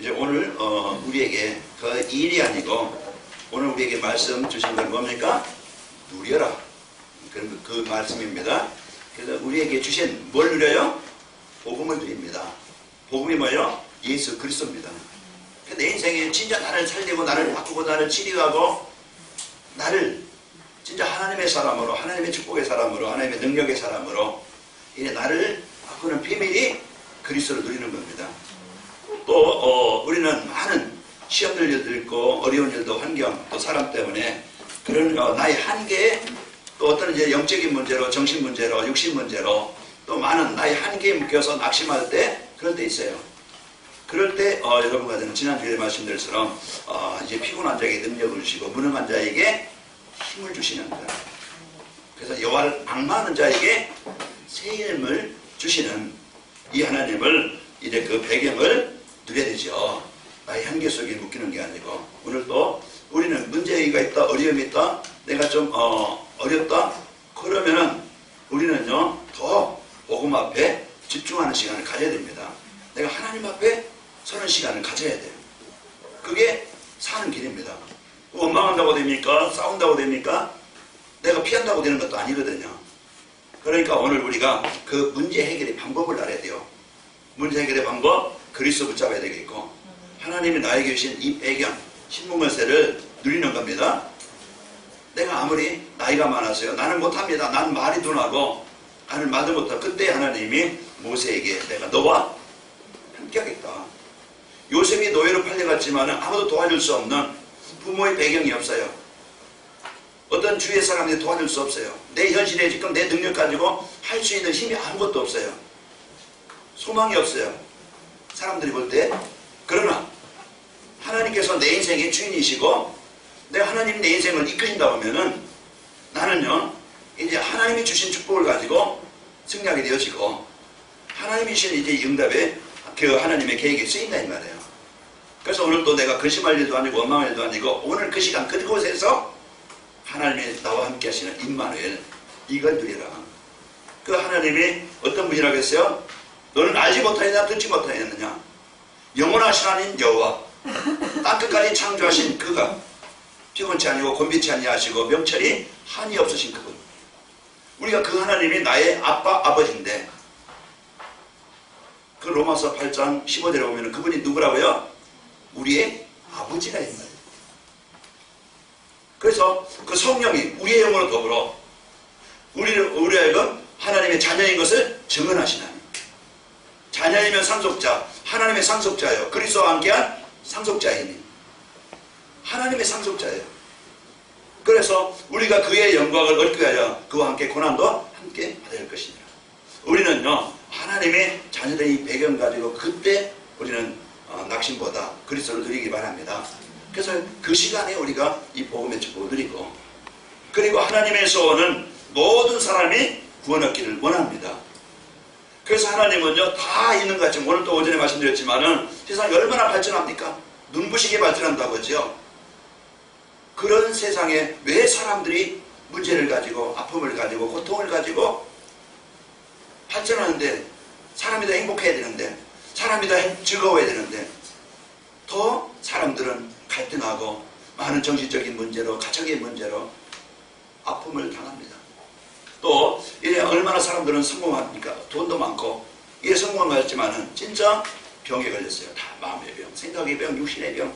이제 오늘 우리에게 그 일이 아니고 오늘 우리에게 말씀 주신 건 뭡니까? 누려라. 그 말씀입니다. 그래서 우리에게 주신 뭘 누려요? 복음을 드립니다. 복음이 뭐예요? 예수 그리스도입니다. 내 인생에 진짜 나를 살리고 나를 바꾸고 나를 치료하고 나를 진짜 하나님의 사람으로, 하나님의 축복의 사람으로, 하나님의 능력의 사람으로 이제 나를 바꾸는 비밀이 그리스도를 누리는 겁니다. 또 우리는 많은 시험들도 있고 어려운 일도 환경 또 사람 때문에 그런 나의 한계에 또 어떤 이제 영적인 문제로 정신 문제로 육신 문제로 또 많은 나의 한계에 묶여서 낙심할 때 그럴 때 있어요. 그럴 때 여러분과 저는 지난주에 말씀드렸처럼 이제 피곤한 자에게 능력을 주시고 무능한 자에게 힘을 주시는 거예요. 그래서 여호와를 앙망하는 자에게 새 힘을 주시는 이 하나님을 이제 그 배경을 누려야 되죠. 나의 한계 속에 묶이는 게 아니고 오늘 또 우리는 문제가 있다 어려움이 있다 내가 좀 어렵다 그러면은 우리는요 더 복음 앞에 집중하는 시간을 가져야 됩니다. 내가 하나님 앞에 서는 시간을 가져야 돼요. 그게 사는 길입니다. 원망한다고 됩니까? 싸운다고 됩니까? 내가 피한다고 되는 것도 아니거든요. 그러니까 오늘 우리가 그 문제 해결의 방법을 알아야 돼요. 문제 해결의 방법 그리스도 붙잡아야 되겠고 하나님이 나에게 주신 이 배경 신문물세를 누리는 겁니다. 내가 아무리 나이가 많아서요 나는 못합니다. 난 말이 둔하고 나는 말도 못하고 그때 하나님이 모세에게 내가 너와 함께 하겠다. 요셉이 노예로 팔려갔지만 아무도 도와줄 수 없는 부모의 배경이 없어요. 어떤 주위의 사람들이 도와줄 수 없어요. 내 현실에 지금 내 능력 가지고 할 수 있는 힘이 아무것도 없어요. 소망이 없어요. 사람들이 볼 때. 그러나 하나님께서 내 인생의 주인이시고 내가 하나님 내 인생을 이끄신다고 하면은 나는요 이제 하나님이 주신 축복을 가지고 승리하게 되어지고 하나님이 주신 이제 응답에 그 하나님의 계획에 쓰인다 이 말이에요. 그래서 오늘 또 내가 근심할 일도 아니고 원망할 일도 아니고 오늘 그 시간 그곳에서 하나님이 나와 함께 하시는 임마누엘 이걸 누리라. 그 하나님이 어떤 분이라고 했어요? 너는 알지 못하느냐 듣지 못하느냐 영원하신 하나님 여호와 땅끝까지 창조하신 그가 피곤치 아니고 곤비치 아니하시고 명철이 한이 없으신 그분. 우리가 그 하나님이 나의 아빠 아버지인데 그 로마서 8장 15절에 보면 그분이 누구라고요? 우리의 아버지라 이 말이에요. 그래서 그 성령이 우리의 영으로 더불어 우리가 하나님의 자녀인 것을 증언하시나니 자녀이면 상속자 하나님의 상속자예요. 그리스도와 함께한 상속자이니 하나님의 상속자예요. 그래서 우리가 그의 영광을 얻기 위하여 그와 함께 고난도 함께 받을 것이니라. 우리는요 하나님의 자녀들의 배경 가지고 그때 우리는 낙심보다 그리스도를 누리기 바랍니다. 그래서 그 시간에 우리가 이 복음의 축복을 누리고 그리고 하나님에서 오는 모든 사람이 구원 얻기를 원합니다. 그래서 하나님은요 다 있는 것 같지만 오늘 또 오전에 말씀드렸지만은 세상이 얼마나 발전합니까? 눈부시게 발전한다고 하죠. 그런 세상에 왜 사람들이 문제를 가지고 아픔을 가지고 고통을 가지고 발전하는데 사람이 더 행복해야 되는데 사람이 더 즐거워야 되는데 더 사람들은 갈등하고 많은 정신적인 문제로 가정의 문제로 아픔을 당합니다. 또 이제 얼마나 사람들은 성공합니까? 돈도 많고 이게 성공한 것 같지만은 진짜 병에 걸렸어요. 다 마음의 병, 생각의 병, 육신의 병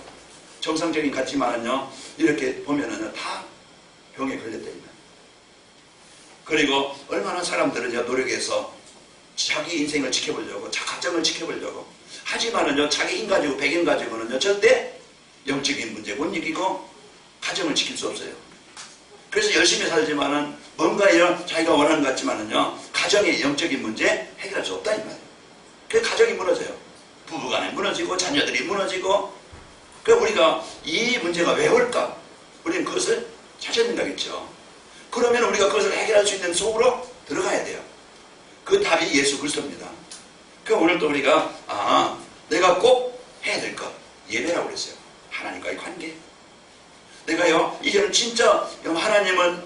정상적인 같지만은요 이렇게 보면은 다 병에 걸렸답니다. 그리고 얼마나 사람들은 노력해서 자기 인생을 지켜보려고 가정을 지켜보려고 하지만은요 자기 힘 가지고 배경 가지고는요 절대 영적인 문제 못 이기고 가정을 지킬 수 없어요. 그래서 열심히 살지만은 뭔가요 자기가 원하는 것 같지만은요 가정의 영적인 문제 해결할 수 없다 이 말이에요. 그래서 가정이 무너져요. 부부간에 무너지고 자녀들이 무너지고 그래서 우리가 이 문제가 왜 올까? 우리는 그것을 찾아야 된다겠죠. 그러면 우리가 그것을 해결할 수 있는 속으로 들어가야 돼요. 그 답이 예수 그리스도입니다. 그럼 오늘 또 우리가 내가 꼭 해야 될 것 예배라고 그랬어요. 하나님과의 관계. 내가요 이제는 진짜 하나님은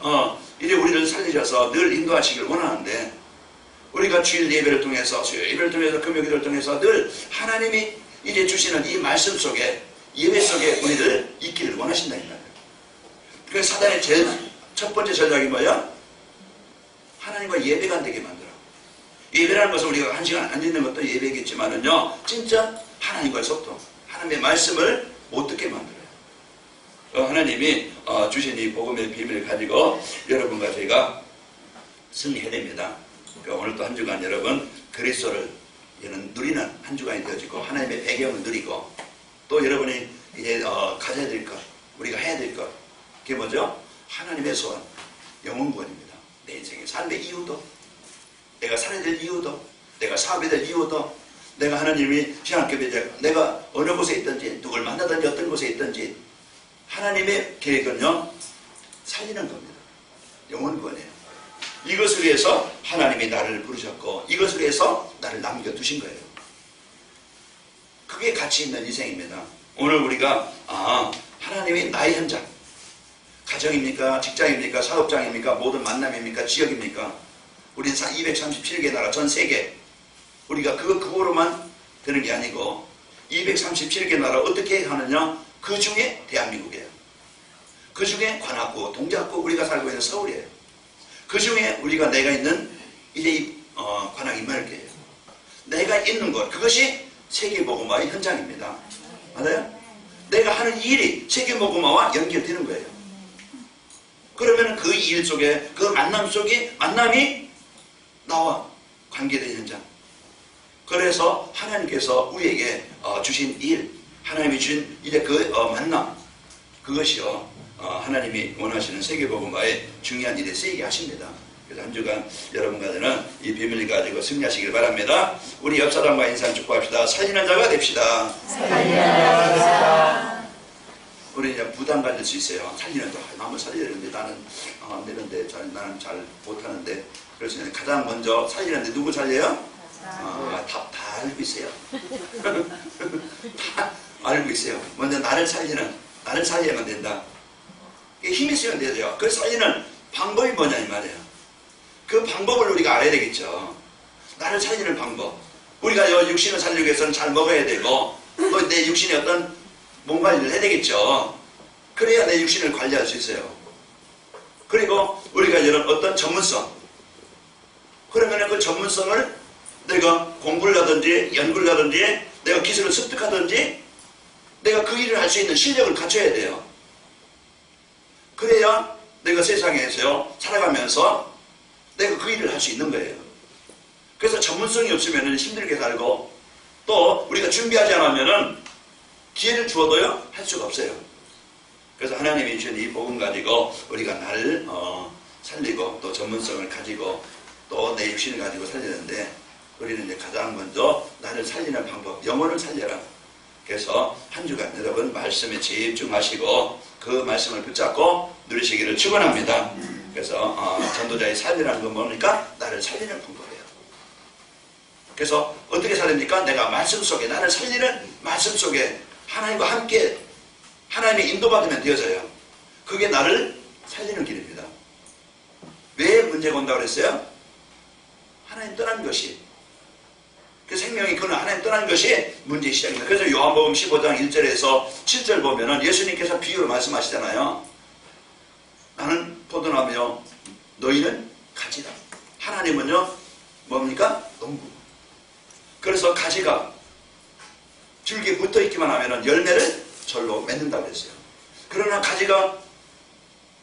이제 우리를 살리셔서 늘 인도하시길 원하는데 우리가 주일 예배를 통해서 수요일 예배를 통해서 금요 기도를 통해서 늘 하나님이 이제 주시는 이 말씀 속에, 예배 속에 우리를 있기를 원하신다 이 말이에요. 그래서 사단의 제일 첫 번째 전략이 뭐야? 하나님과 예배가 안 되게 만들어. 예배라는 것은 우리가 한 시간 안 듣는 것도 예배겠지만은요, 진짜 하나님과의 소통, 하나님의 말씀을 못 듣게 만들어요. 하나님이 주신 이 복음의 비밀을 가지고 여러분과 저희가 승리해야 됩니다. 그러니까 오늘도 한 주간 여러분 그리스도를 누리는 한 주간이 되어지고 하나님의 배경을 누리고 또 여러분이 이제 가져야 될 것, 우리가 해야 될 것, 그게 뭐죠? 하나님의 소원, 영혼 구원입니다. 내 인생의 삶의 이유도, 내가 살아야 될 이유도, 내가 사업해야 될 이유도, 내가 하나님이 신학교에 내가 어느 곳에 있든지 누굴 만나든지 어떤 곳에 있든지 하나님의 계획은요 살리는 겁니다. 영혼 구원이에요. 이것을 위해서 하나님이 나를 부르셨고 이것을 위해서 나를 남겨두신 거예요. 그게 가치 있는 인생입니다. 오늘 우리가 하나님이 나의 현장, 가정입니까? 직장입니까? 사업장입니까? 모든 만남입니까? 지역입니까? 우리는 237개 나라 전 세계, 우리가 그거로만 되는 게 아니고 237개 나라 어떻게 하느냐? 그 중에 대한민국이에요. 그 중에 관악구, 동작구 우리가 살고 있는 서울이에요. 그 중에 우리가 내가 있는 이제 관악 이만할게요. 내가 있는 것, 그것이 세계복음화의 현장입니다. 맞아요? 내가 하는 일이 세계복음화와 연결되는 거예요. 그러면 그 일 속에, 그 만남 속에 만남이 나와 관계된 현장. 그래서 하나님께서 우리에게 주신 일, 하나님이 주신 이제 그 만남, 그것이요 하나님이 원하시는 세계복음화의 중요한 일에 쓰이게 하십니다. 그래서 한 주간 여러분과 저는 이 비밀을 가지고 승리하시길 바랍니다. 우리 옆 사람과 인상 축복합시다. 살리는 자가 됩시다. 살리는 자가 됩시다. 우리 이제 부담 가질 수 있어요. 살리는 자, 나무 살려야 되는데 나는 안 되는데 나는 잘 못하는데. 그래서 가장 먼저 살리는데 누구 살려요? 다 알고 있어요. 다 알고 있어요. 먼저 나를 살리면 된다. 힘이 있으면 되죠. 그 살리는 방법이 뭐냐 이 말이에요. 그 방법을 우리가 알아야 되겠죠. 나를 살리는 방법. 우리가 육신을 살리기 위해서는 잘 먹어야 되고 또 내 육신의 어떤 몸 관리를 해야 되겠죠. 그래야 내 육신을 관리할 수 있어요. 그리고 우리가 이런 어떤 전문성, 그러면 그 전문성을 내가 공부를 하든지 연구를 하든지 내가 기술을 습득하든지 내가 그 일을 할 수 있는 실력을 갖춰야 돼요. 그래야 내가 세상에서 살아가면서 내가 그 일을 할 수 있는 거예요. 그래서 전문성이 없으면 힘들게 살고 또 우리가 준비하지 않으면 기회를 주어도요 할 수가 없어요. 그래서 하나님이 주신 이 복음 가지고 우리가 나를 살리고 또 전문성을 가지고 또 내 육신을 가지고 살리는데 우리는 이제 가장 먼저 나를 살리는 방법, 영혼을 살려라. 그래서 한 주간 여러분 말씀에 집중하시고 그 말씀을 붙잡고 누리시기를 축원합니다. 그래서 전도자의 삶이라는 건 뭡니까? 나를 살리는 방법이에요. 그래서 어떻게 살립니까? 내가 말씀 속에, 나를 살리는 말씀 속에 하나님과 함께 하나님의 인도받으면 되어져요. 그게 나를 살리는 길입니다. 왜 문제가 온다고 그랬어요? 하나님 떠난 것이, 그 생명이 그는 하나님 떠난 것이 문제의 시작입니다. 그래서 요한복음 15장 1절에서 7절 보면은 예수님께서 비유로 말씀하시잖아요. 나는 포도나무요 너희는 가지다. 하나님은요 뭡니까? 농부. 그래서 가지가 줄기에 붙어있기만 하면 열매를 절로 맺는다고 했어요. 그러나 가지가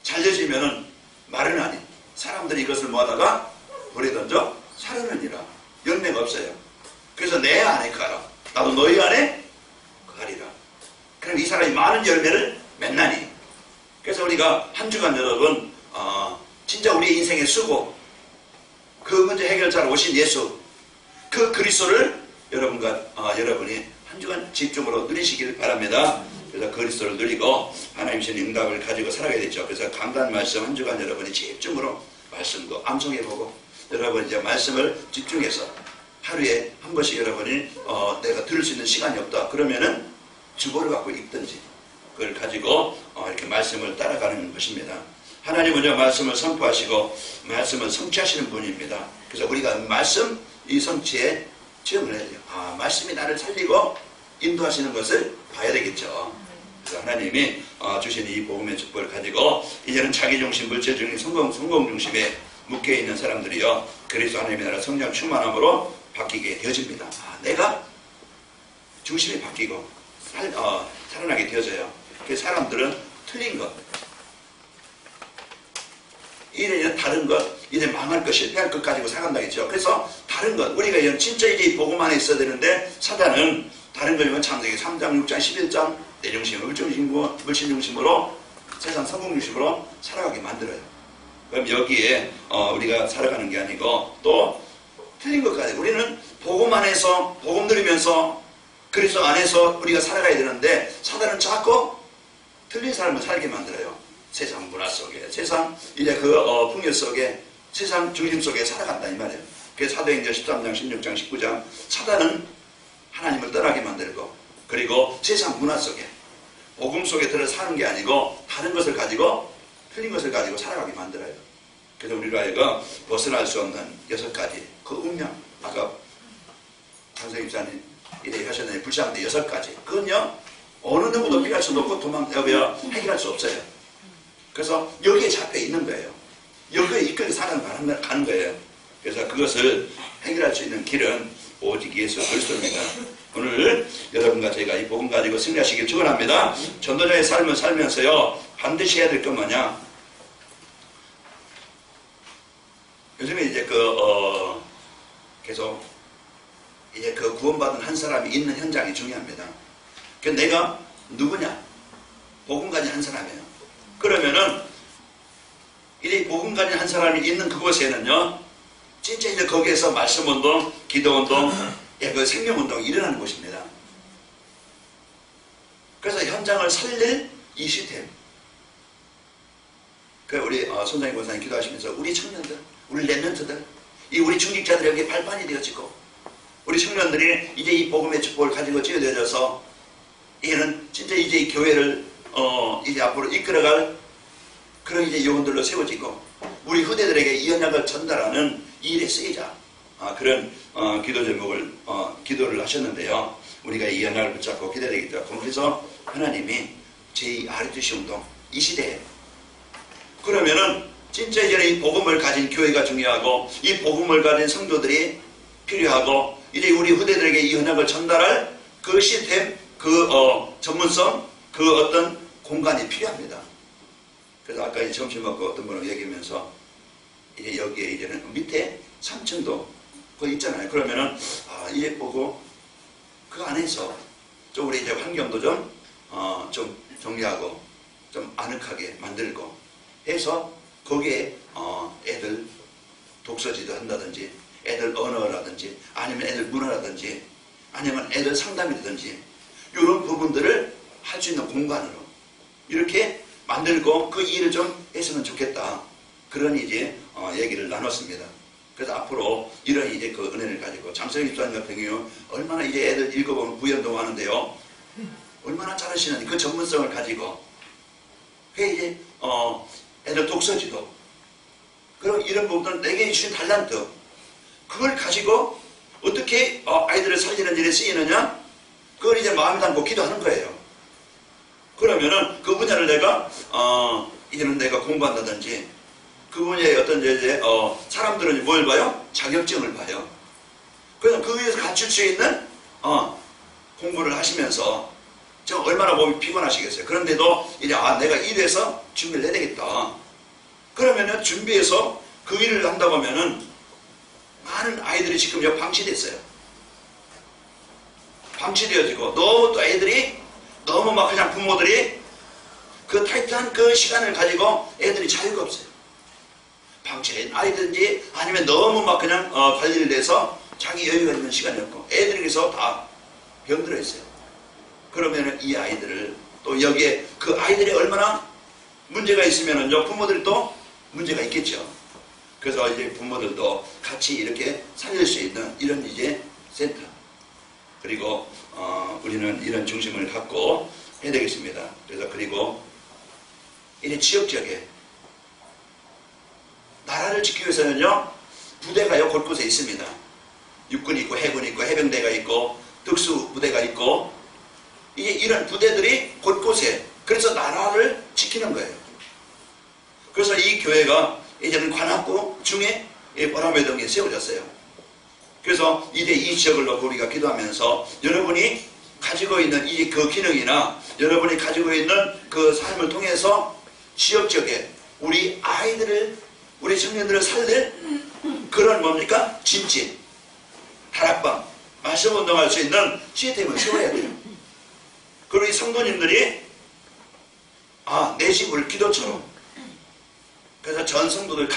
잘려지면 마르나니 사람들이 이것을 모아다가 불에 던져 사르느니라. 열매가 없어요. 그래서 내 안에 가라. 나도 너희 안에 가리라. 그럼 이 사람이 많은 열매를 맺나니. 그래서 우리가 한 주간 여러분 진짜 우리 인생의 수고, 그 문제 해결자로 오신 예수, 그 그리스도를 여러분이 한 주간 집중으로 누리시길 바랍니다. 그래서 그리스도를 누리고 하나님 주신 응답을 가지고 살아가야 되죠. 그래서 강단 말씀 한 주간 여러분이 집중으로 말씀도 암송해보고 여러분 이제 말씀을 집중해서 하루에 한 번씩 여러분이 내가 들을 수 있는 시간이 없다 그러면은 주보를 갖고 읽든지 그걸 가지고 이렇게 말씀을 따라가는 것입니다. 하나님은요 말씀을 선포하시고 말씀을 성취하시는 분입니다. 그래서 우리가 말씀 이 성취에 체험을 해야 돼요. 말씀이 나를 살리고 인도하시는 것을 봐야 되겠죠. 그래서 하나님이 주신 이 복음의 축복을 가지고 이제는 자기중심, 물질중심, 성공중심에 묶여있는 사람들이요, 그리스도 하나님의 나라 성령 충만함으로 바뀌게 되어집니다. 내가 중심이 바뀌고 살아나게 되어져요. 그 사람들은 틀린 것, 이제 다른 것, 이제 망할 것, 실패할 것 가지고 살아간다겠죠. 그래서 다른 것, 우리가 이제 진짜 이제 복음 안에 있어야 되는데, 사단은 다른 거면 창세기 3장, 6장, 11장 내 중심으로, 물질 중심으로, 세상 성공 중심으로 살아가게 만들어요. 그럼 여기에 우리가 살아가는 게 아니고 또 틀린 것 가지고, 우리는 복음 안에서, 복음 누리면서 그리스도 안에서 우리가 살아가야 되는데, 사단은 자꾸 틀린 삶을 살게 만들어요. 세상 문화 속에, 세상 이제 그 풍요 속에, 세상 중심 속에 살아간다 이 말이에요. 그래서 사도행전 13장, 16장, 19장, 사단은 하나님을 떠나게 만들고, 그리고 세상 문화 속에, 복음 속에 들어 사는 게 아니고 다른 것을 가지고, 틀린 것을 가지고 살아가게 만들어요. 그래서 우리가 이거 벗어날 수 없는 6가지 그 운명, 아까 강성 입사님 이래 하셨는데 불쌍한데 6가지, 그건요 어느 누구도 피할 수도 없고 해결할 수 없어요. 그래서 여기에 잡혀 있는 거예요. 여기에 이끌려 살아가는 거예요. 그래서 그것을 해결할 수 있는 길은 오직 예수 그리스도입니다. 오늘 여러분과 저희가 이 복음 가지고 승리하시길 축원합니다. 전도자의 삶을 살면서요, 반드시 해야 될 건 뭐냐? 요즘에 이제 계속 이제 구원받은 한 사람이 있는 현장이 중요합니다. 내가 누구냐? 복음 가진 한 사람이에요. 그러면은 이제 복음 가진 한 사람이 있는 그곳에는요, 진짜 이제 거기에서 말씀운동, 기도운동, 그 생명운동이 일어나는 곳입니다. 그래서 현장을 살릴 이 시스템. 우리 손장님 권사님 기도하시면서 우리 청년들, 우리 랩런트들, 우리 중직자들이 여기 발판이 되어지고, 우리 청년들이 이제 이 복음의 축복을 가지고 찌어져서 이제는 진짜 이제 이 교회를 이제 앞으로 이끌어갈 그런 이제 요원들로 세워지고, 우리 후대들에게 이 언약을 전달하는 이 일에 쓰이자, 그런 기도 제목을 기도를 하셨는데요. 우리가 이 언약을 붙잡고 기도해야 되겠죠. 그래서 하나님이 제2RUTC 운동 이 시대에, 그러면은 진짜 이제는 이 복음을 가진 교회가 중요하고, 이 복음을 가진 성도들이 필요하고, 이제 우리 후대들에게 이 언약을 전달할 그 시스템, 그 전문성, 그 어떤 공간이 필요합니다. 그래서 아까 이제 점심 먹고 어떤 분하고 얘기하면서 이제 여기에 이제는 밑에 3층도 그거 있잖아요. 그러면은 이제 보고 그 안에서 좀 우리 이제 환경도 좀 정리하고 좀 아늑하게 만들고 해서 거기에 애들 독서지도 한다든지, 애들 언어라든지, 아니면 애들 문화라든지, 아니면 애들 상담이라든지, 이런 부분들을 할 수 있는 공간으로 이렇게 만들고 그 일을 좀 했으면 좋겠다. 그런 이제 얘기를 나눴습니다. 그래서 앞으로 이런 이제 그 은혜를 가지고 장성희 집사님 같은 경우 얼마나 이제 애들 읽어보면 구연도 하는데요, 얼마나 잘하시는지 그 전문성을 가지고 그 이제 애들 독서지도, 그럼 이런 부분들 내게 주신 달란트, 그걸 가지고 어떻게 아이들을 살리는 일에 쓰이느냐, 그걸 이제 마음에 담고 기도하는 거예요. 그러면은 그 분야를 내가 이제는 내가 공부한다든지, 그 분야에 어떤 이제 사람들은 뭘 봐요? 자격증을 봐요. 그래서 그 위에서 갖출 수 있는 공부를 하시면서 저 얼마나 몸이 피곤하시겠어요. 그런데도 이제 내가 일해서 준비를 해야 되겠다. 그러면은 준비해서 그 일을 한다고 하면은 많은 아이들이 지금 방치됐어요. 방치되어지고, 너무 또 애들이 너무 막 그냥 부모들이 그 타이트한 그 시간을 가지고 애들이 자유가 없어요. 방치된 아이든지 아니면 너무 막 그냥 관리를 해서 자기 여유가 있는 시간이 없고, 애들에게서 다 병들어 있어요. 그러면은 이 아이들을 또 여기에 그 아이들이 얼마나 문제가 있으면은요, 부모들도 문제가 있겠죠. 그래서 이제 부모들도 같이 이렇게 살릴 수 있는 이런 이제 센터, 그리고 우리는 이런 중심을 갖고 해야 되겠습니다. 그래서 그리고 이제 지역 지역에 나라를 지키기 위해서는요, 부대가요 곳곳에 있습니다. 육군이 있고 해군이 있고 해병대가 있고 특수부대가 있고 이런 부대들이 곳곳에 그래서 나라를 지키는 거예요. 그래서 이 교회가 이제는 관악구 중에 보라매동에 세워졌어요. 그래서 이제 이 지역을 놓고 우리가 기도하면서 여러분이 가지고 있는 그 기능이나 여러분이 가지고 있는 그 삶을 통해서 지역적에 우리 아이들을 우리 청년들을 살릴 그런 뭡니까? 진지, 다락방, 말씀 운동할 수 있는 시스템을 세워야 돼요. 그리고 이 성도님들이 내 집을 기도처럼 그래서 전 성도들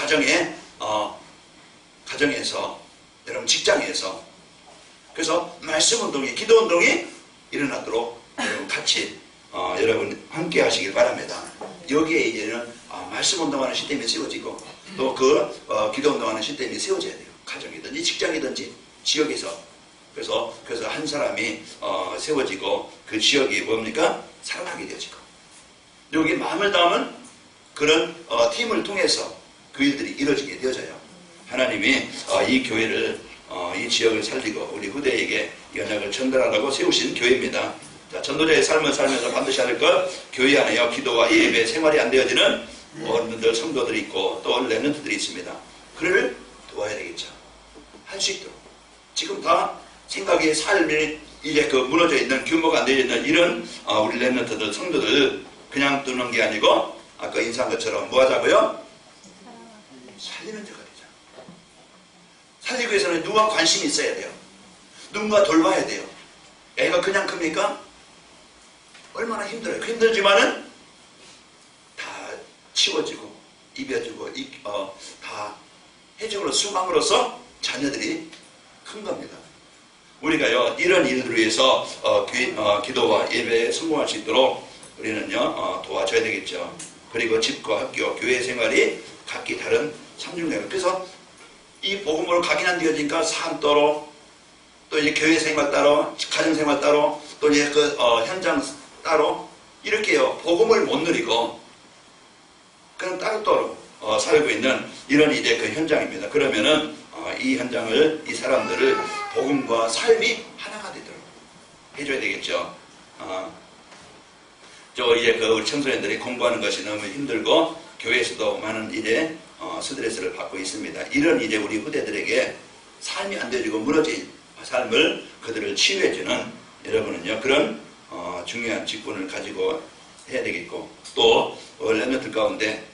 가정에서 여러분 직장에서 그래서 말씀 운동이 기도 운동이 일어나도록 여러분 같이 여러분 함께 하시길 바랍니다. 여기에 이제는 말씀 운동하는 시스템이 세워지고 또 기도 운동하는 시스템이 세워져야 돼요. 가정이든지 직장이든지 지역에서 그래서 한 사람이 세워지고 그 지역이 뭡니까? 살아나게 되어지고 여기 마음을 담은 그런 팀을 통해서 그 일들이 이루어지게 되어져요. 하나님이 이 교회를 이 지역을 살리고 우리 후대에게 연약을 전달하라고 세우신 교회입니다. 자, 전도자의 삶을 살면서 반드시 할 것 교회 안에요. 기도와 예배 생활이 안 되어지는 어른들 성도들이 있고 또 렘넌트들이 있습니다. 그를 도와야 되겠죠. 할 수 있도록 지금 다 생각의 삶이 이제 무너져 있는 규모가 안 되어 있는 이런 우리 렘넌트들 성도들 그냥 두는 게 아니고 아까 인사한 것처럼 뭐 하자고요? 살리는 자가 되자. 살리기 위해서는 누가 관심이 있어야 돼요. 누군가 돌봐야 돼요. 애가 그냥 큽니까? 얼마나 힘들어요. 힘들지만은 다 치워지고 입혀주고 다 해주고 수강으로서 자녀들이 큰 겁니다. 우리가요 이런 일들을 위해서 기도와 예배에 성공할 수 있도록 우리는요 도와줘야 되겠죠. 그리고 집과 학교, 교회 생활이 각기 다른 삼중생활. 그래서 이 복음으로 각인되어지니까 삶 따로 또 이제 교회 생활 따로 가정 생활 따로 또 이제 현장 따로 이렇게요 복음을 못 누리고 그냥 따로따로 살고 있는 이런 이제 그 현장입니다. 그러면은 이 현장을 이 사람들을 복음과 삶이 하나가 되도록 해줘야 되겠죠. 이제 우리 청소년들이 공부하는 것이 너무 힘들고 교회에서도 많은 일에 스트레스를 받고 있습니다. 이런 이제 우리 후대들에게 삶이 안 되어지고 무너진 삶을 그들을 치유해주는 여러분은요 그런 중요한 직분을 가지고 해야 되겠고 또 렘넌트 가운데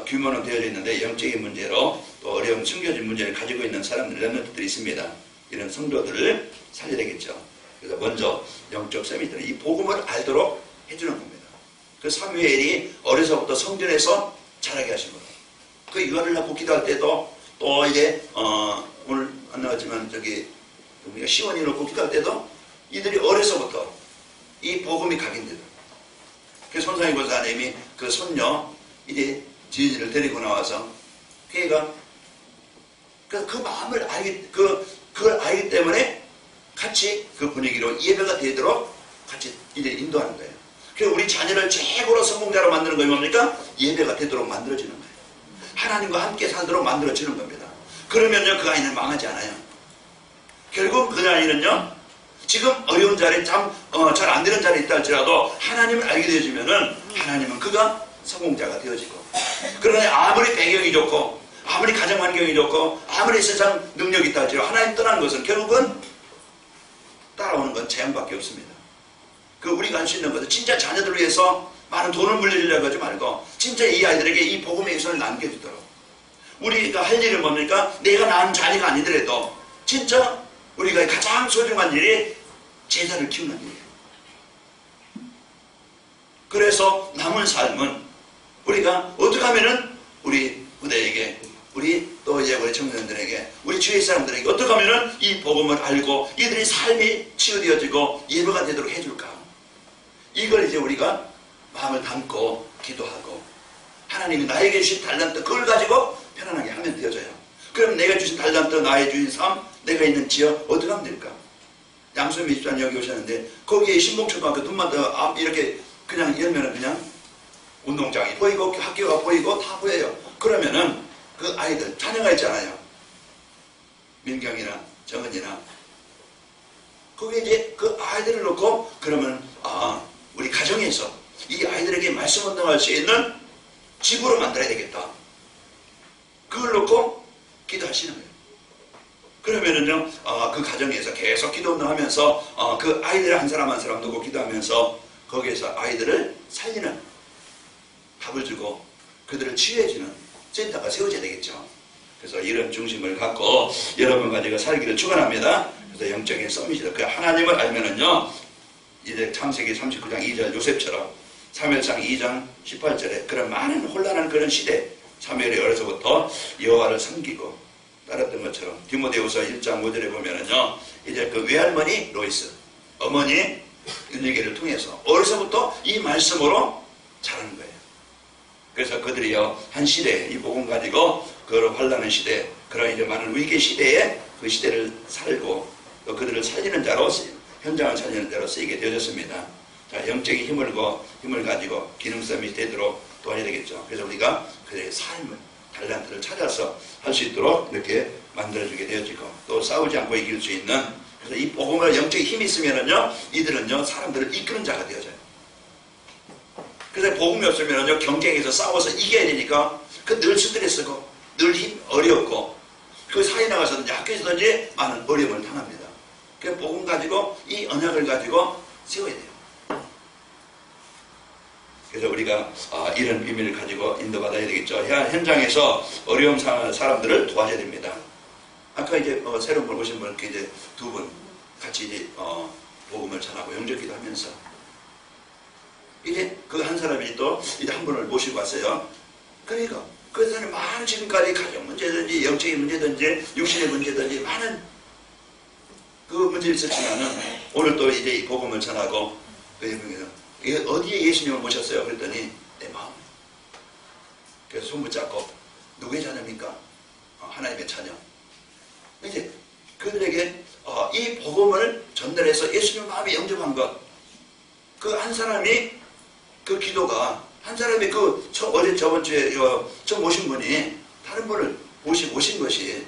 규모는 되어져 있는데 영적인 문제로 또 어려운 숨겨진 문제를 가지고 있는 사람들 렘넌트들이 있습니다. 이런 성도들을 살려야 되겠죠. 그래서 먼저 영적 세미들은 이 복음을 알도록 해주는 겁니다. 그 사무엘이 어려서부터 성전에서 자라게 하신 거예요. 그 유아를 낳고 기도할 때도 또 이제 오늘 안 나왔지만 우리가 시원이 놓고 기도할 때도 이들이 어려서부터 이 복음이 각인되더라고요. 그래서 손상희 권사님이 그 손녀 이제 지은이를 데리고 나와서 걔가 그 마음을 그걸 알기 때문에 같이 그 분위기로 예배가 되도록 같이 이제 인도하는 거예요. 그래서 우리 자녀를 최고로 성공자로 만드는 건 뭡니까? 예배가 되도록 만들어지는 거예요. 하나님과 함께 살도록 만들어지는 겁니다. 그러면요 그 아이는 망하지 않아요. 결국 그 아이는요 지금 어려운 자리에 잘 안 되는 자리에 있다 할지라도 하나님을 알게 되어지면은 하나님은 그가 성공자가 되어지고 그러나 아무리 배경이 좋고 아무리 가정 환경이 좋고 아무리 세상 능력이 있다 할지라도 하나님 떠나는 것은 결국은 따라오는 건 재앙밖에 없습니다. 우리가 할 수 있는 것은 진짜 자녀들을 위해서 많은 돈을 물리려고 하지 말고 진짜 이 아이들에게 이 복음의 유산을 남겨주도록 우리가 할 일은 뭡니까? 내가 낳은 자녀가 아니더라도 진짜 우리가 가장 소중한 일이 제자를 키우는 일이에요. 그래서 남은 삶은 우리가 어떻게 하면은 우리 후대에게 우리 또 이제 우리 청년들에게 우리 주위 사람들에게 어떻게 하면은 이 복음을 알고 이들의 삶이 치유되어지고 예배가 되도록 해줄까? 이걸 이제 우리가 마음을 담고 기도하고 하나님이 나에게 주신 달란트 그걸 가지고 편안하게 하면 되어져요. 그럼 내가 주신 달란트 나의 주신 삶 내가 있는 지역 어떻게 하면 될까? 양수미 집사님 여기 오셨는데 거기에 신봉초등학교 눈만 더 이렇게 그냥 열면은 그냥 운동장이 보이고 학교가 보이고 다 보여요. 그러면은 그 아이들 자녀가 있잖아요. 민경이나 정은이나 거기에 이제 그 아이들을 놓고 그러면 가정에서 이 아이들에게 말씀 운동할 수 있는 집으로 만들어야 되겠다. 그걸 놓고 기도하시는 거예요. 그러면은요, 그 가정에서 계속 기도 운동하면서 그 아이들 한 사람 한 사람 두고 기도하면서 거기에서 아이들을 살리는 답을 주고 그들을 치유해주는 센터가 세워져야 되겠죠. 그래서 이런 중심을 갖고 여러분과 제가 살기를 축원합니다. 그래서 영적인 서밋이다. 그 하나님을 알면은요, 이제 창세기 39장 2절 요셉처럼 사무엘상 2장 18절에 그런 많은 혼란한 그런 시대, 사무엘이 어려서부터 여호와를 섬기고 따랐던 것처럼 디모데후서 1장 5절에 보면은요, 이제 그 외할머니 로이스, 어머니 윤리계를 통해서 어려서부터 이 말씀으로 자라는 거예요. 그래서 그들이요, 한 시대에 이 복음 가지고 그 환란한 시대, 그런 이제 많은 위기 시대에 그 시대를 살고 또 그들을 살리는 자로, 현장을 살리는 자로 쓰이게 되어졌습니다. 자, 영적인 힘을 가지고 기능성이 되도록 도와야 되겠죠. 그래서 우리가 그들의 삶을, 달란트를 찾아서 할 수 있도록 이렇게 만들어주게 되어지고, 또 싸우지 않고 이길 수 있는, 그래서 이 복음을 영적인 힘이 있으면은요, 이들은요, 사람들을 이끄는 자가 되어져요. 그래서 복음이 없으면은요, 경쟁에서 싸워서 이겨야 되니까, 그 늘 스트레스고, 늘 어렵고, 그 사회 나가서든지 학교에서든지 많은 어려움을 당합니다. 그래서 복음 가지고, 이 언약을 가지고 세워야 돼요. 그래서 우리가 이런 의미를 가지고 인도받아야 되겠죠. 현장에서 어려운 사람들을 도와줘야 됩니다. 아까 이제 새로운 걸 보신 분, 이제 두 분 같이 이제 복음을 전하고 영접기도 하면서 이제 그 한 사람이 또 이제 한 분을 모시고 왔어요. 그러니까 그 사람이 많은 지금까지 가정 문제든지 영적인 문제든지 육신의 문제든지 많은 그 문제를 있었지만은 오늘 또 이제 이 복음을 전하고 어디에 예수님을 모셨어요? 그랬더니 내 마음. 그래서 손 붙잡고 누구의 자녀입니까? 하나님의 자녀. 이제 그들에게 이 복음을 전달해서 예수님 마음에 영접한 것, 그 한 사람이 그 기도가 한 사람이 그 어제 저번 주에 저 모신 분이 다른 분을 모신 것이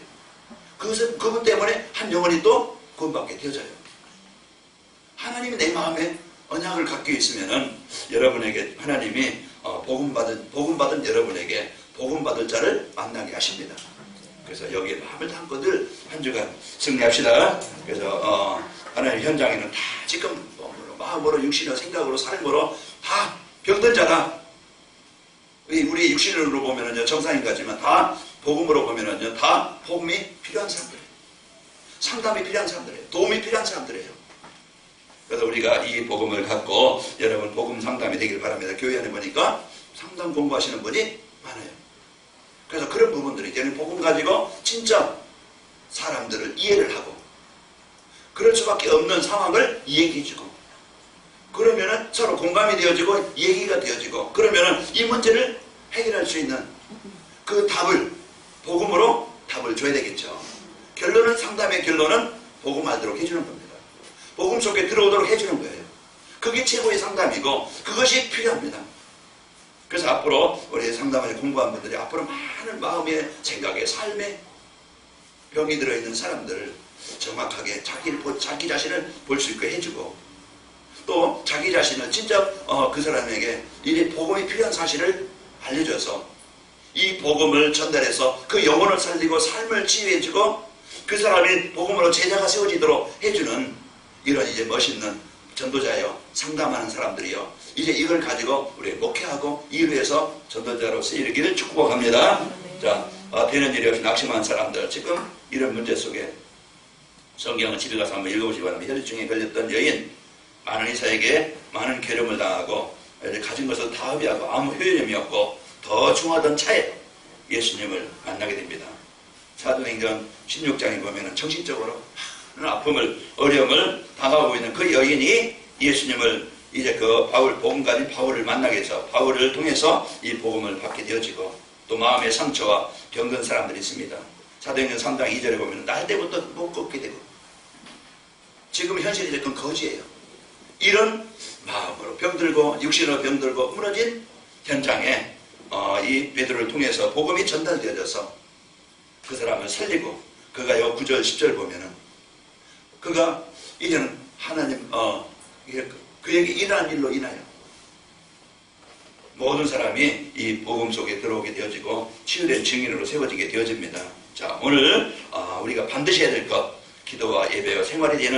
그분 때문에 한 영혼이 또 구원받게 되어져요. 하나님이 내 마음에 언약을 갖고 있으면은 여러분에게 하나님이 복음받은 여러분에게 복음받을 자를 만나게 하십니다. 그래서 여기에 마음을 담고들 한 주간 승리합시다. 그래서 하나님 현장에는 다 지금 마음으로 육신으로 생각으로 삶으로 다 병든 자다. 우리 육신으로 보면은요 정상인 같지만 다 복음으로 보면은요 다 복음이 필요한 사람들이에요. 상담이 필요한 사람들이에요. 도움이 필요한 사람들이에요. 그래서 우리가 이 복음을 갖고 여러분 복음 상담이 되길 바랍니다. 교회 안에 보니까 상담 공부하시는 분이 많아요. 그래서 그런 부분들이 저는 복음 가지고 진짜 사람들을 이해를 하고 그럴 수밖에 없는 상황을 얘기해주고 그러면은 서로 공감이 되어지고 얘기가 되어지고 그러면은 이 문제를 해결할 수 있는 그 답을 복음으로 답을 줘야 되겠죠. 결론은 상담의 결론은 복음하도록 해주는 겁니다. 복음 속에 들어오도록 해주는 거예요. 그게 최고의 상담이고 그것이 필요합니다. 그래서 앞으로 우리 상담을 공부한 분들이 앞으로 많은 마음의 생각에 삶에 병이 들어있는 사람들을 정확하게 자기 자신을 볼 수 있게 해주고 또 자기 자신을 진짜 그 사람에게 이 복음이 필요한 사실을 알려줘서 이 복음을 전달해서 그 영혼을 살리고 삶을 치유해주고 그 사람이 복음으로 제자가 세워지도록 해주는 이런 이제 멋있는 전도자예요. 상담하는 사람들이요. 이제 이걸 가지고 우리 목회하고 이루해서 전도자로 쓰이기를 축복합니다. 자, 되는 일이 없이 낙심한 사람들 지금 이런 문제 속에 성경은 집에 가서 한번 읽어보시기 바랍니다. 혈류증에 걸렸던 여인 많은 의사에게 많은 괴롭힘을 당하고 가진 것을 다 허비하고 아무 효용이 없고 더 중하던 차에 예수님을 만나게 됩니다. 사도행전 16장에 보면 정신적으로 아픔을 어려움을 당하고 있는 그 여인이 예수님을 이제 그 복음 가진 바울을 만나게 해서 바울을 통해서 이 복음을 받게 되어지고 또 마음의 상처와 병든 사람들이 있습니다. 사도행전 3장 2절에 보면 날 때부터 못 걷게 되고 지금 현실이 조금 거지예요. 이런 마음으로 병들고 육신으로 병들고 무너진 현장에 이 베드로를 통해서 복음이 전달되어져서 그 사람을 살리고 그가 요 9절 10절 보면은 그가 이제는 하나님 그에게 일어난 일로 인하여 모든 사람이 이 복음 속에 들어오게 되어지고 치유된 증인으로 세워지게 되어집니다. 자, 오늘 우리가 반드시 해야 될 것, 기도와 예배와 생활이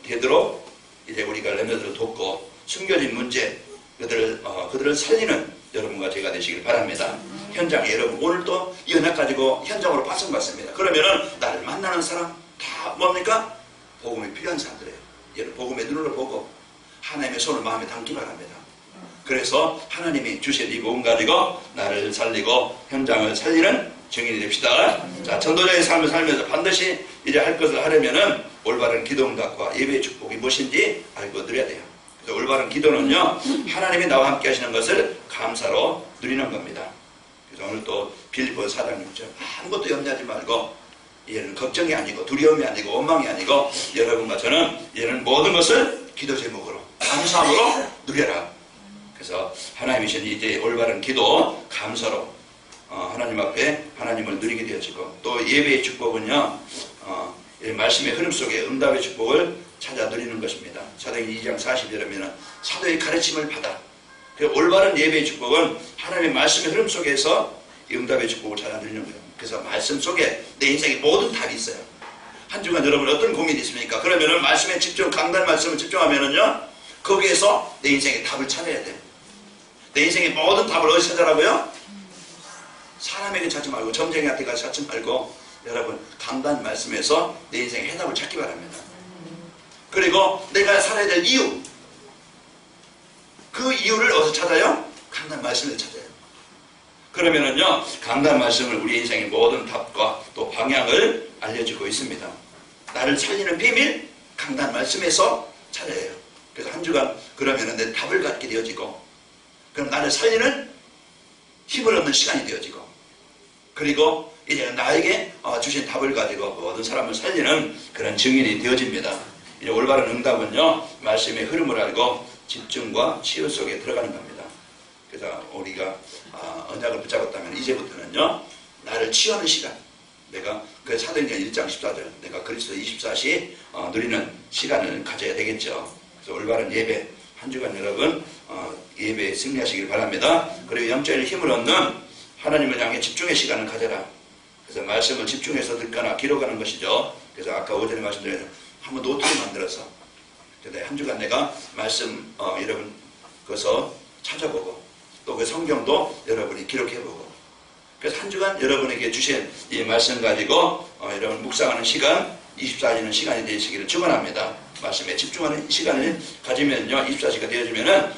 되도록 이제 우리가 렘너들을 돕고 숨겨진 문제, 그들을 살리는 여러분과 제가 되시길 바랍니다. 현장에 여러분 오늘 또 이 은혜 가지고 현장으로 파송받습니다. 그러면은 나를 만나는 사람 다 뭡니까? 복음이 필요한 사람들이에요. 여러분 복음의 눈으로 보고 하나님의 손을 마음에 담기 바랍니다. 그래서 하나님이 주신 이 복음 가지고 나를 살리고 현장을 살리는 증인이 됩시다. 자, 전도자의 삶을 살면서 반드시 이제 할 것을 하려면은 올바른 기도응답과 예배의 축복이 무엇인지 알고 누려야 돼요. 그래서 올바른 기도는요, 하나님이 나와 함께 하시는 것을 감사로 누리는 겁니다. 그래서 오늘 또 빌립보 4장 6절 아무것도 염려하지 말고, 얘는 걱정이 아니고 두려움이 아니고 원망이 아니고 여러분과 저는 얘는 모든 것을 기도 제목으로 감사함으로 누려라. 그래서 하나님이 주신 이제 올바른 기도 감사로 하나님 앞에 하나님을 누리게 되어지고, 또 예배의 축복은요, 말씀의 흐름 속에 응답의 축복을 찾아 누리는 것입니다. 사도행전 2장 40절에 보면 사도의 가르침을 받아. 그 올바른 예배의 축복은 하나님의 말씀의 흐름 속에서 응답의 축복을 찾아 누리는 거예요. 그래서 말씀 속에 내 인생의 모든 답이 있어요. 한 주간 여러분 어떤 고민이 있습니까? 그러면은 말씀에 집중, 강단 말씀을 집중하면은요, 거기에서 내 인생의 답을 찾아야 돼요. 내 인생의 모든 답을 어디서 찾아라고요? 사람에게 찾지 말고, 점쟁이한테 가서 찾지 말고, 여러분 강단 말씀에서 내 인생의 해답을 찾기 바랍니다. 그리고 내가 살아야 될 이유, 그 이유를 어디서 찾아요? 강단 말씀에서 찾아요. 그러면은요, 강단 말씀을 우리 인생의 모든 답과 또 방향을 알려주고 있습니다. 나를 살리는 비밀, 강단 말씀에서 찾아야 해요. 그래서 한 주간 그러면은 내 답을 갖게 되어지고, 그럼 나를 살리는 힘을 얻는 시간이 되어지고, 그리고 이제 나에게 주신 답을 가지고 모든 사람을 살리는 그런 증인이 되어집니다. 이제 올바른 응답은요, 말씀의 흐름을 알고 집중과 치유 속에 들어가는 겁니다. 그래서 우리가 언약을 붙잡았다면 이제부터는요, 나를 치유하는 시간, 내가 그 사도행전 1장 14절 내가 그리스도 24시 누리는 시간을 가져야 되겠죠. 그래서 올바른 예배, 한 주간 여러분 예배에 승리하시길 바랍니다. 그리고 영적인 힘을 얻는 하나님을 향해 집중의 시간을 가져라. 그래서 말씀을 집중해서 듣거나 기록하는 것이죠. 그래서 아까 오전에 말씀드린 한번 노트를 만들어서 한 주간 내가 말씀 여러분 그것을 찾아보고, 또 그 성경도 여러분이 기록해보고, 그래서 한 주간 여러분에게 주신 이 말씀 가지고 여러분 묵상하는 시간, 24시는 시간이 되시기를 축원합니다. 말씀에 집중하는 시간을 가지면요, 24시가 되어지면은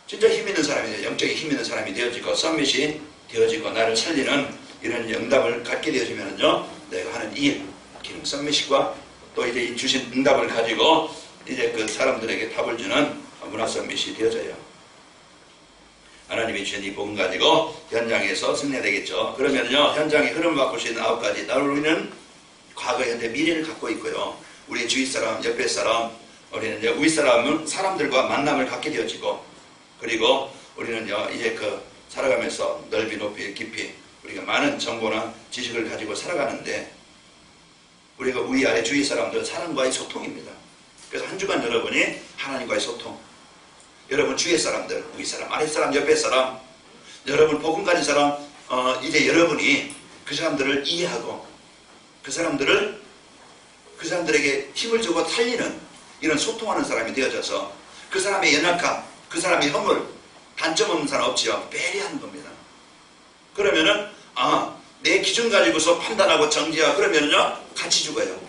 진짜 힘 있는 사람이 돼요. 영적인 힘 있는 사람이 되어지고, 썸밋이 되어지고, 나를 살리는 이런 응답을 갖게 되어지면은요, 내가 하는 일, 기능 썸밋과 또 이제 주신 응답을 가지고 이제 그 사람들에게 답을 주는 문화 썸밋이 되어져요. 하나님이 주신 이 복음 가지고 현장에서 승리되겠죠. 그러면요, 현장의 흐름 바꿀 수 있는 9가지. 우리는 과거, 현재, 미래를 갖고 있고요. 우리 주위 사람, 옆에 사람, 우리는 이제 우리 사람들과 만남을 갖게 되어지고, 그리고 우리는요, 이제 그 살아가면서 넓이, 높이, 깊이 우리가 많은 정보나 지식을 가지고 살아가는데, 우리가 우리 아래 주위 사람들 사람과의 소통입니다. 그래서 한 주간 여러분이 하나님과의 소통, 여러분 주위의 사람들, 우리 사람, 아래 사람, 옆에 사람, 여러분 복음 가진 사람, 이제 여러분이 그 사람들을 이해하고 그 사람들에게 힘을 주고 살리는 이런 소통하는 사람이 되어져서 그 사람의 연약함, 그 사람의 허물, 단점 없는 사람 없지요. 배려하는 겁니다. 그러면은 내 기준 가지고서 판단하고 정지하고 그러면은요, 같이 죽어요.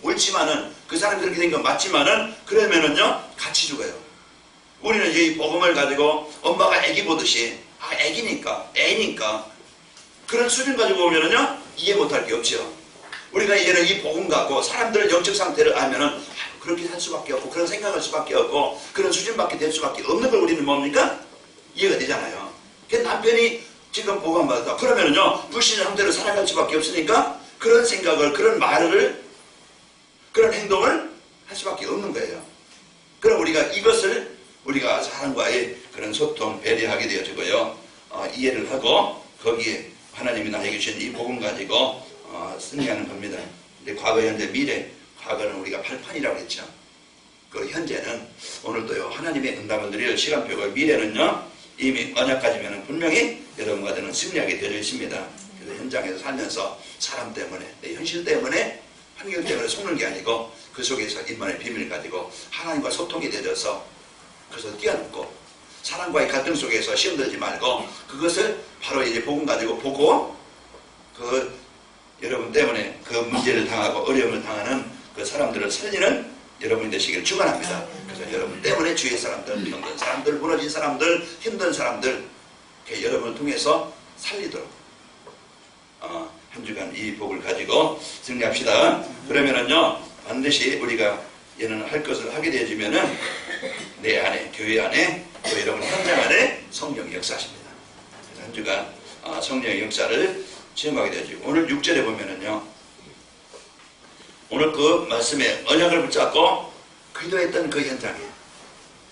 옳지만은 그 사람이 그렇게 된 건 맞지만은 그러면은요, 같이 죽어요. 우리는 이 복음을 가지고 엄마가 애기 보듯이 애기니까, 애니까 그런 수준 가지고 보면은요, 이해 못할 게 없죠. 우리가 이제는 이 복음 갖고 사람들의 영적 상태를 알면은 그렇게 할 수밖에 없고, 그런 생각할 수밖에 없고, 그런 수준밖에 될 수밖에 없는 걸 우리는 뭡니까? 이해가 되잖아요. 그 남편이 지금 복음 받았다. 그러면은요, 불신의 상태로 살아갈 수밖에 없으니까 그런 생각을, 그런 말을, 그런 행동을 할 수밖에 없는 거예요. 그럼 우리가 이것을 우리가 사람과의 그런 소통, 배려하게 되어지고요, 이해를 하고 거기에 하나님이 나에게 주신 이 복음 가지고 승리하는 겁니다. 근데 과거, 현재, 미래, 과거는 우리가 발판이라고 했죠. 그 현재는 오늘도요, 하나님의 응답을 드릴 시간표고, 미래는요, 이미 언약 가지면 분명히 여러분과 저는 승리하게 되어 있습니다. 그래서 현장에서 살면서 사람 때문에, 내 현실 때문에, 환경 때문에 속는 게 아니고 그 속에서 인만의 비밀을 가지고 하나님과 소통이 되어서 그것을 뛰어넘고 사람과의 갈등 속에서 시험 들지 말고 그것을 바로 이제 복음 가지고 보고 그 여러분 때문에 그 문제를 당하고 어려움을 당하는 그 사람들을 살리는 여러분이 되시기를 축원합니다. 그래서 여러분 때문에 주위의 사람들, 병든 사람들, 무너진 사람들, 힘든 사람들 여러분을 통해서 살리도록 한 주간 이 복을 가지고 승리합시다. 그러면은요 반드시 우리가 얘는 할 것을 하게 되어지면은 내 안에, 교회 안에, 또 여러분 현장 안에 성령의 역사하십니다. 그래서 한 주간 성령의 역사를 체험하게 되어지고 오늘 6절에 보면은요 오늘 그 말씀에 언약을 붙잡고 기도했던 그 현장에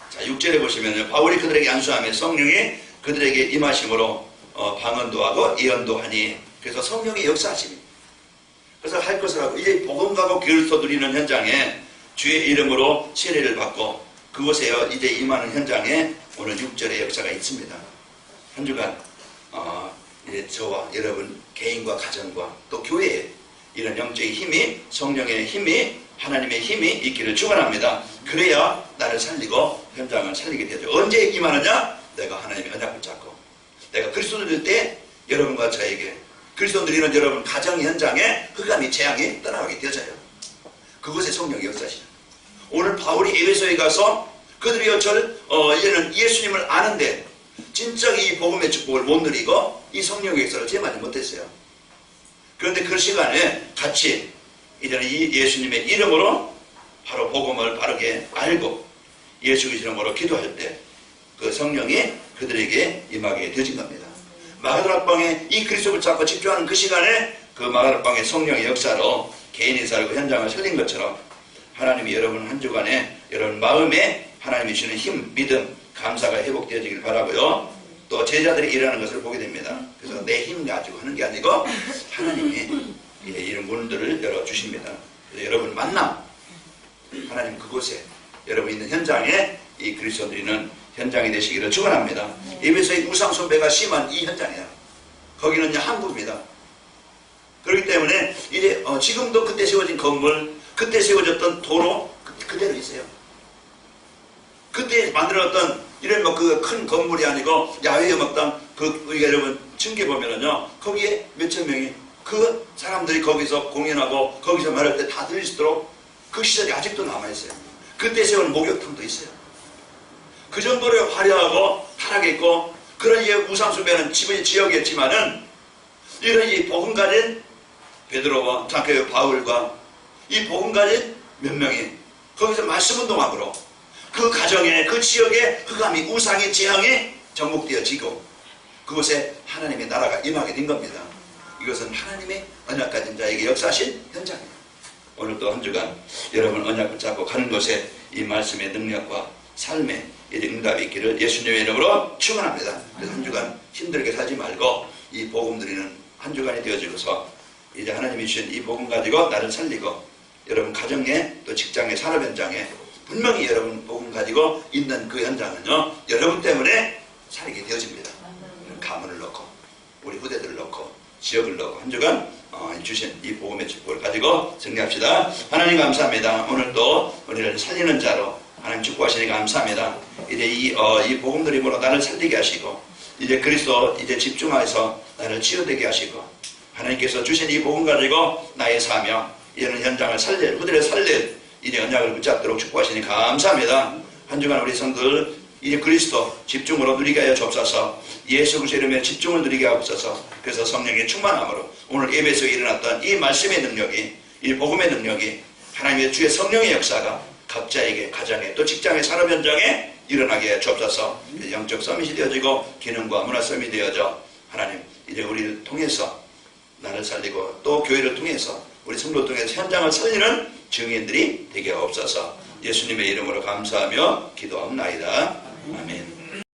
자 6절에 보시면은 바울이 그들에게 안수하며 성령이 그들에게 임하심으로 방언도 하고 예언도 하니 그래서 성령의 역사하심이 그래서 할 것을 하고 이제 복음가고 교회를 드리는 현장에 주의 이름으로 세례를 받고 그곳에 이제 임하는 현장에 오늘 6절의 역사가 있습니다. 한 주간 이제 저와 여러분 개인과 가정과 또 교회에 이런 영적인 힘이 성령의 힘이 하나님의 힘이 있기를 축원합니다. 그래야 나를 살리고 현장을 살리게 되죠. 언제 임하느냐? 내가 하나님의 언약을 잡고 내가 그리스도 될 때 여러분과 저에게 그리스도 누리는 여러분 가정 현장에 흑암이 재앙이 떠나가게 되어져요. 그것에 성령의 역사시죠. 오늘 바울이 에베소에 가서 그들이 이제는 예수님을 아는데 진짜 이 복음의 축복을 못 누리고 이 성령의 역사를 제하지 못했어요. 그런데 그 시간에 같이 이제는 이 예수님의 이름으로 바로 복음을 바르게 알고 예수 그리스도 이름으로 기도할 때 그 성령이 그들에게 임하게 되어진 겁니다. 마가다락방에 이 그리스도를 잡고 집중하는 그 시간에 그 마가다락방의 성령의 역사로 개인이 살고 현장을 살린 것처럼 하나님이 여러분 한 주간에 여러분 마음에 하나님이 주시는 힘, 믿음, 감사가 회복되어지길 바라고요. 또 제자들이 일하는 것을 보게 됩니다. 그래서 내 힘 가지고 하는 게 아니고 하나님이 이런 문들을 열어주십니다. 그래서 여러분 만남, 하나님 그곳에 여러분 있는 현장에 이 그리스도인은 현장이 되시기를 축원합니다. 에베소의 우상 숭배가 심한 이 현장이에요. 거기는 한국입니다. 그렇기 때문에 이제 지금도 그때 세워진 건물, 그때 세워졌던 도로 그대로 있어요. 그때 만들었던 이런 그 큰 건물이 아니고 야외 음악당 여러분 층계 보면은요 거기에 몇천 명이 그 사람들이 거기서 공연하고 거기서 말할 때 다 들릴 수 있도록 그 시설이 아직도 남아있어요. 그때 세운 목욕탕도 있어요. 그 정도로 화려하고 타락했고 그런 우상숭배는 지역이었지만은 이런 이 복음 가진 베드로와 바울과 이 복음 가진 몇 명이 거기서 말씀 운동함으로 그 가정에 그 지역에 흑암이 우상의 재앙이 정복되어지고 그곳에 하나님의 나라가 임하게 된 겁니다. 이것은 하나님의 언약 가진 자에게 역사하신 현장입니다. 오늘 또 한 주간 여러분 언약 붙잡고 가는 곳에 이 말씀의 능력과 삶의 응답이 있기를 예수님의 이름으로 축원합니다. 그래서 한 주간 힘들게 살지 말고 이 복음 드리는 한 주간이 되어지고서 이제 하나님이 주신 이 복음 가지고 나를 살리고 여러분 가정에 또 직장의 산업 현장에 분명히 여러분 복음 가지고 있는 그 현장은요 여러분 때문에 살게 되어집니다. 가문을 넣고 우리 후대들을 넣고 지역을 넣고 한 주간 주신 이 복음의 축복을 가지고 승리합시다. 하나님 감사합니다. 오늘도 우리를 살리는 자로 하나님 축복하시니 감사합니다. 이제 이 복음 드림으로 나를 살리게 하시고 이제 그리스도 이제 집중해서 나를 치유되게 하시고 하나님께서 주신 이 복음 가지고 나의 사명 이제는 현장을 살릴 후대를 살릴 이제 언약을 붙잡도록 축복하시니 감사합니다. 한 주간 우리 성들 이제 그리스도 집중으로 누리게 하여 주옵소서. 예수 그리스도 이름에 집중을 누리게 하옵소서. 그래서 성령의 충만함으로 오늘 예배에서 일어났던 이 말씀의 능력이 이 복음의 능력이 하나님의 주의 성령의 역사가 각자에게 가정에 또 직장의 산업 현장에 일어나게 하여 주옵소서. 영적 서밋이 되어지고 기능과 문화 서밋이 되어져 하나님 이제 우리를 통해서 나를 살리고 또 교회를 통해서 우리 성도를 통해서 현장을 살리는 증인들이 되게 하옵소서. 예수님의 이름으로 감사하며 기도하옵나이다. 아멘.